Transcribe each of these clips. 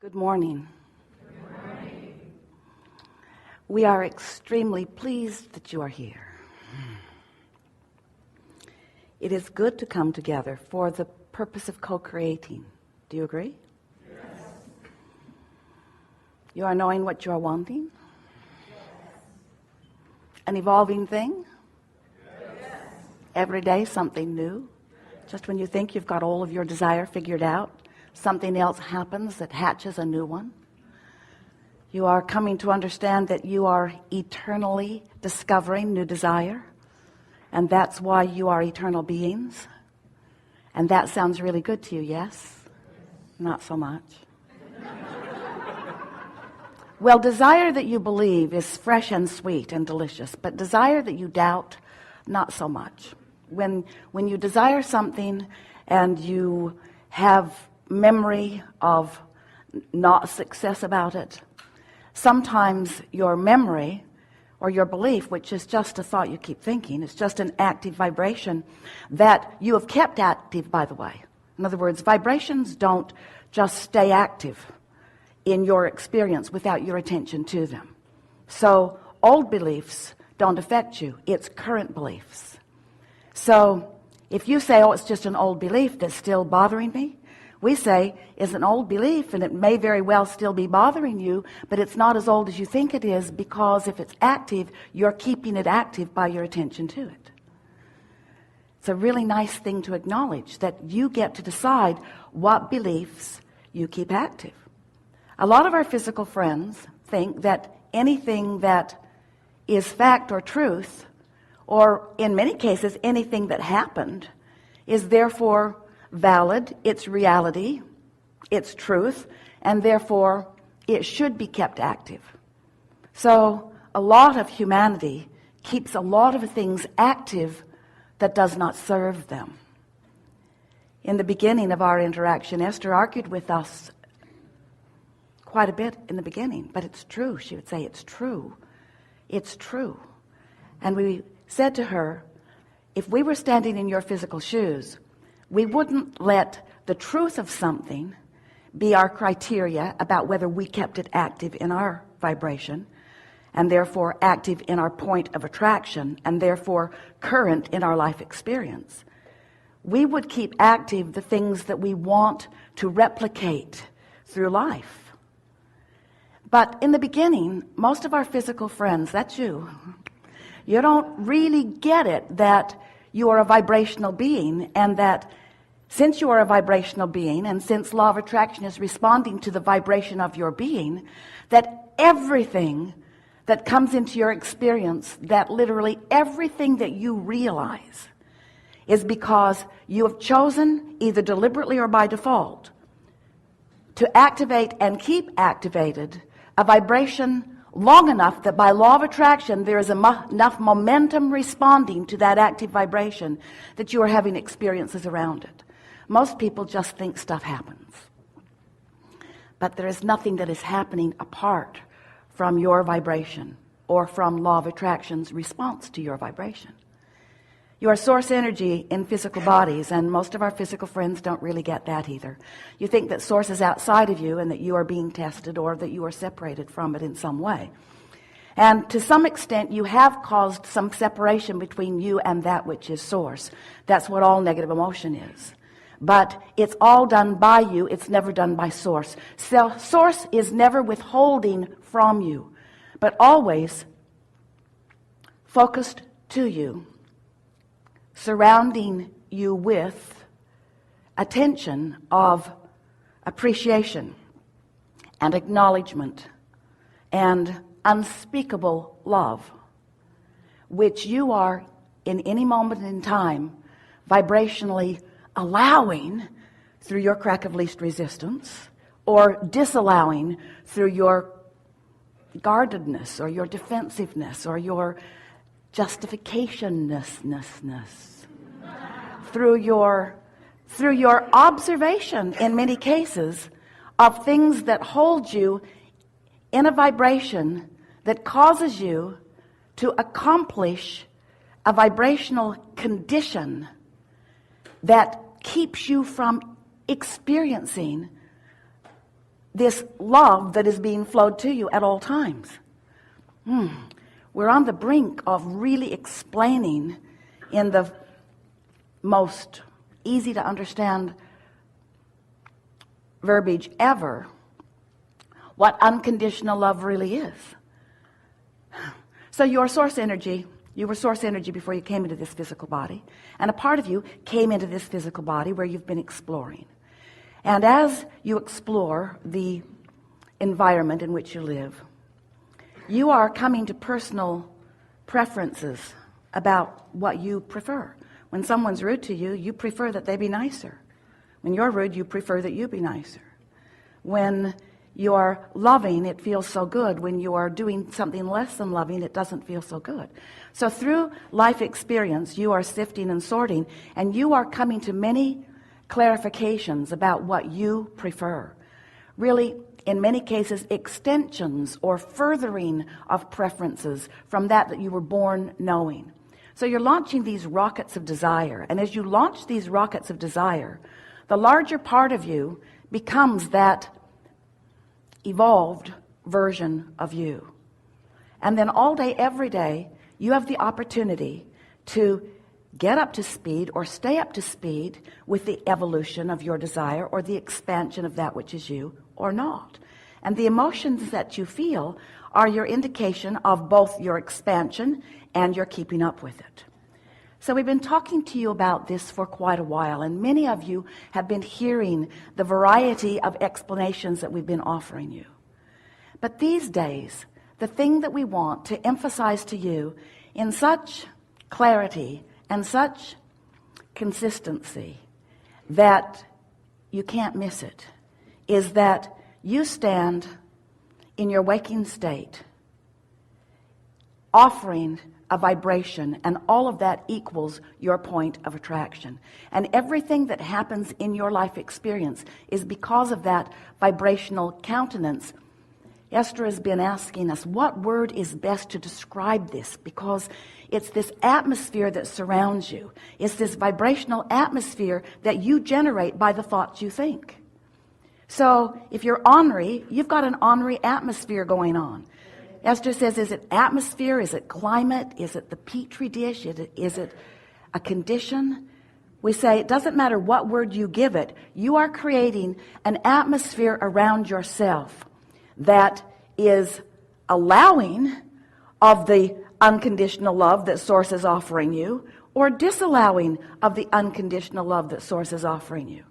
Good morning. We are extremely pleased that you are here. It is good to come together for the purpose of co-creating. Do you agree? Yes. You are knowing what you are wanting? Yes. An evolving thing? Yes. Every day something new? Just when you think you've got all of your desire figured out, something else happens that hatches a new one. You are coming to understand that you are eternally discovering new desire, and that's why you are eternal beings. And that sounds really good to you, yes? Not so much. Well, desire that you believe is fresh and sweet and delicious, but desire that you doubt, not so much. When you desire something and you have memory of not success about it, sometimes your memory or your belief, which is just a thought you keep thinking, it's just an active vibration that you have kept active, by the way. In other words, vibrations don't just stay active in your experience without your attention to them. So old beliefs don't affect you, it's current beliefs. So if you say, oh, it's just an old belief that's still bothering me, we say it's an old belief and it may very well still be bothering you, but it's not as old as you think it is, because if it's active, you're keeping it active by your attention to it. It's a really nice thing to acknowledge that you get to decide what beliefs you keep active. A lot of our physical friends think that anything that is fact or truth, or in many cases anything that happened, is therefore valid, it's reality, it's truth, and therefore it should be kept active. So a lot of humanity keeps a lot of things active that does not serve them. In the beginning of our interaction, Esther argued with us quite a bit in the beginning, but it's true. She would say, it's true. It's true. And we said to her, if we were standing in your physical shoes, we wouldn't let the truth of something be our criteria about whether we kept it active in our vibration, and therefore active in our point of attraction, and therefore current in our life experience. We would keep active the things that we want to replicate through life. But in the beginning, most of our physical friends, that's you don't really get it that you are a vibrational being, and that since you are a vibrational being, and since law of attraction is responding to the vibration of your being, that everything that comes into your experience, that literally everything that you realize, is because you have chosen, either deliberately or by default, to activate and keep activated a vibration long enough that by law of attraction there is enough momentum responding to that active vibration that you are having experiences around it. Most people just think stuff happens, but there is nothing that is happening apart from your vibration or from law of attraction's response to your vibration. You are source energy in physical bodies, and most of our physical friends don't really get that either. You think that source is outside of you and that you are being tested, or that you are separated from it in some way. And to some extent, you have caused some separation between you and that which is source. That's what all negative emotion is. But it's all done by you. It's never done by source. So source is never withholding from you, but always focused to you, surrounding you with attention of appreciation and acknowledgement and unspeakable love, which you are in any moment in time vibrationally allowing through your crack of least resistance, or disallowing through your guardedness or your defensiveness or your justificationlessness, through your observation in many cases of things that hold you in a vibration that causes you to accomplish a vibrational condition that keeps you from experiencing this love that is being flowed to you at all times. We're on the brink of really explaining in the most easy to understand verbiage ever what unconditional love really is. So your source energy, you were source energy before you came into this physical body, and a part of you came into this physical body where you've been exploring. And as you explore the environment in which you live, you are coming to personal preferences about what you prefer. When someone's rude to you, you prefer that they be nicer. When you're rude, you prefer that you be nicer. When you're loving, it feels so good. When you are doing something less than loving, it doesn't feel so good. So through life experience, you are sifting and sorting, and you are coming to many clarifications about what you prefer. Really, in many cases, extensions or furthering of preferences from that you were born knowing. So you're launching these rockets of desire, and as you launch these rockets of desire, the larger part of you becomes that evolved version of you. And then all day, every day, you have the opportunity to get up to speed or stay up to speed with the evolution of your desire or the expansion of that which is you or not. And the emotions that you feel are your indication of both your expansion and your keeping up with it. So we've been talking to you about this for quite a while, and many of you have been hearing the variety of explanations that we've been offering you. But these days, the thing that we want to emphasize to you in such clarity and such consistency that you can't miss it is that you stand in your waking state offering a vibration, and all of that equals your point of attraction. And everything that happens in your life experience is because of that vibrational countenance. Esther has been asking us, what word is best to describe this? Because it's this atmosphere that surrounds you. It's this vibrational atmosphere that you generate by the thoughts you think. So if you're ornery, you've got an ornery atmosphere going on. Esther says, is it atmosphere? Is it climate? Is it the petri dish? Is it a condition? We say it doesn't matter what word you give it. You are creating an atmosphere around yourself that is allowing of the unconditional love that Source is offering you, or disallowing of the unconditional love that Source is offering you.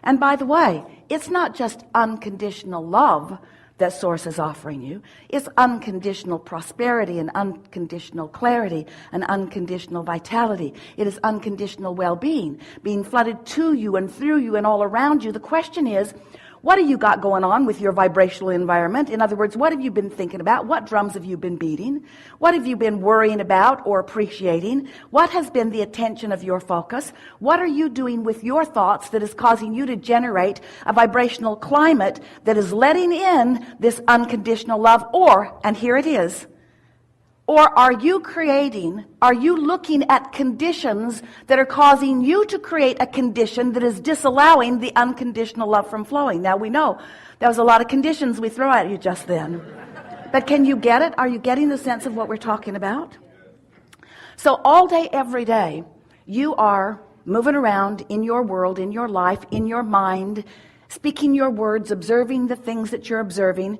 And by the way, it's not just unconditional love that Source is offering you. It's unconditional prosperity and unconditional clarity and unconditional vitality. It is unconditional well-being being flooded to you and through you and all around you. The question is, what have you got going on with your vibrational environment? In other words, what have you been thinking about? What drums have you been beating? What have you been worrying about or appreciating? What has been the attention of your focus? What are you doing with your thoughts that is causing you to generate a vibrational climate that is letting in this unconditional love? Or, and here it is, or are you looking at conditions that are causing you to create a condition that is disallowing the unconditional love from flowing? Now we know there was a lot of conditions we throw at you just then. But can you get it? Are you getting the sense of what we're talking about? So all day, every day, you are moving around in your world, in your life, in your mind, speaking your words, observing the things that you're observing.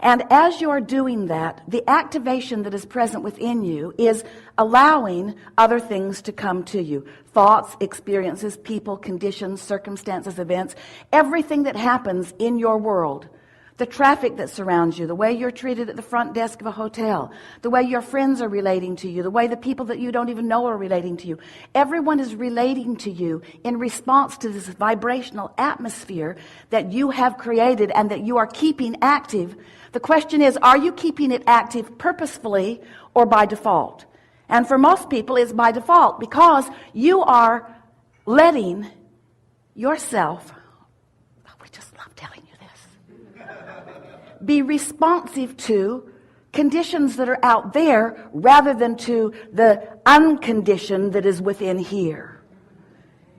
And as you're doing that, the activation that is present within you is allowing other things to come to you. Thoughts, experiences, people, conditions, circumstances, events, everything that happens in your world. The traffic that surrounds you, the way you're treated at the front desk of a hotel, the way your friends are relating to you, the way the people that you don't even know are relating to you. Everyone is relating to you in response to this vibrational atmosphere that you have created and that you are keeping active. The question is, are you keeping it active purposefully or by default? And for most people, it's by default because you are letting yourself, we just love telling you this, be responsive to conditions that are out there rather than to the unconditioned that is within here.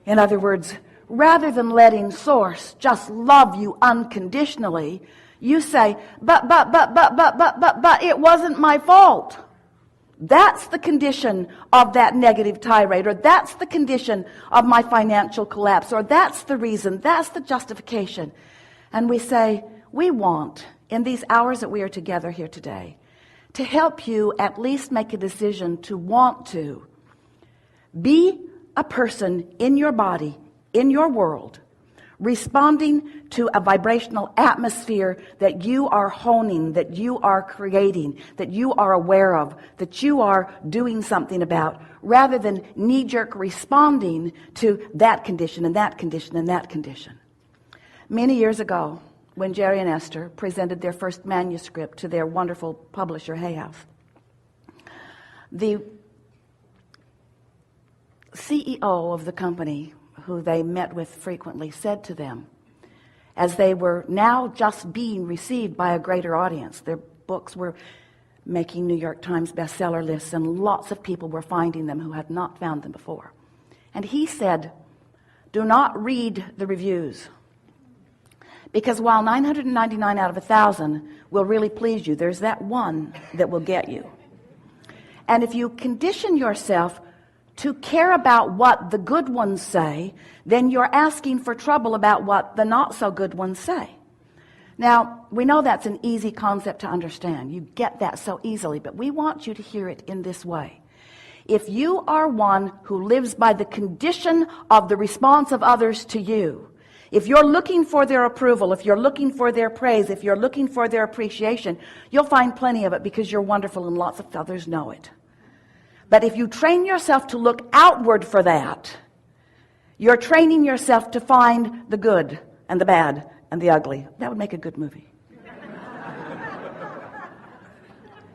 In other words, rather than letting Source just love you unconditionally, you say, but, it wasn't my fault. That's the condition of that negative tirade, or that's the condition of my financial collapse, or that's the reason, that's the justification. And we say, we want, in these hours that we are together here today, to help you at least make a decision to want to be a person in your body, in your world, responding to a vibrational atmosphere that you are honing, that you are creating, that you are aware of, that you are doing something about, rather than knee-jerk responding to that condition and that condition and that condition. Many years ago, when Jerry and Esther presented their first manuscript to their wonderful publisher, Hay House, the CEO of the company, who they met with frequently, said to them, as they were now just being received by a greater audience, their books were making New York Times bestseller lists, and lots of people were finding them who had not found them before. And he said, do not read the reviews, because while 999 out of 1,000 will really please you, there's that one that will get you. And if you condition yourself to care about what the good ones say, then you're asking for trouble about what the not so good ones say. Now, we know that's an easy concept to understand. You get that so easily, but we want you to hear it in this way. If you are one who lives by the condition of the response of others to you, if you're looking for their approval, if you're looking for their praise, if you're looking for their appreciation, you'll find plenty of it because you're wonderful and lots of others know it. But if you train yourself to look outward for that, you're training yourself to find the good and the bad and the ugly. That would make a good movie.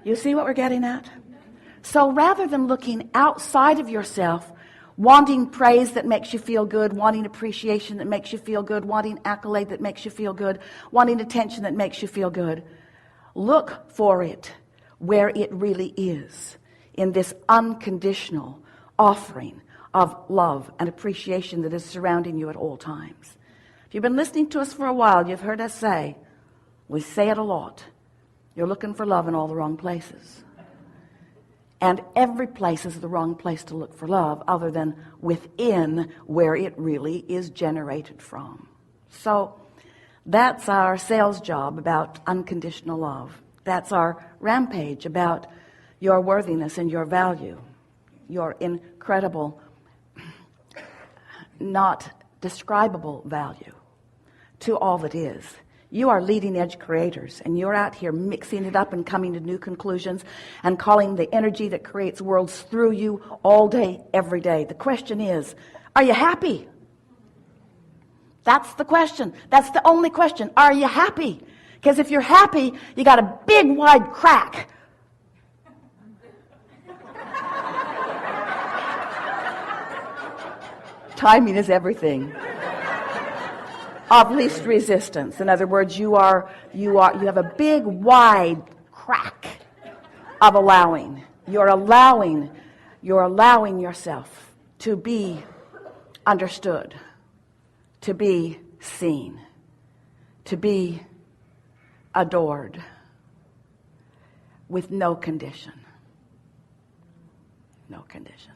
You see what we're getting at? So rather than looking outside of yourself, wanting praise that makes you feel good, wanting appreciation that makes you feel good, wanting accolade that makes you feel good, wanting attention that makes you feel good, look for it where it really is, in this unconditional offering of love and appreciation that is surrounding you at all times. If you've been listening to us for a while, you've heard us say, we say it a lot, you're looking for love in all the wrong places. And every place is the wrong place to look for love other than within where it really is generated from. So that's our sales job about unconditional love. That's our rampage about your worthiness and your value, your incredible, not describable value to all that is. You are leading edge creators, and you're out here mixing it up and coming to new conclusions and calling the energy that creates worlds through you all day, every day. The question is, are you happy? That's the question. That's the only question. Are you happy? Because if you're happy, you got a big wide crack. Timing is everything. Of least resistance. In other words, you have a big wide crack of allowing. You're allowing yourself to be understood, to be seen, to be adored with no condition. No condition.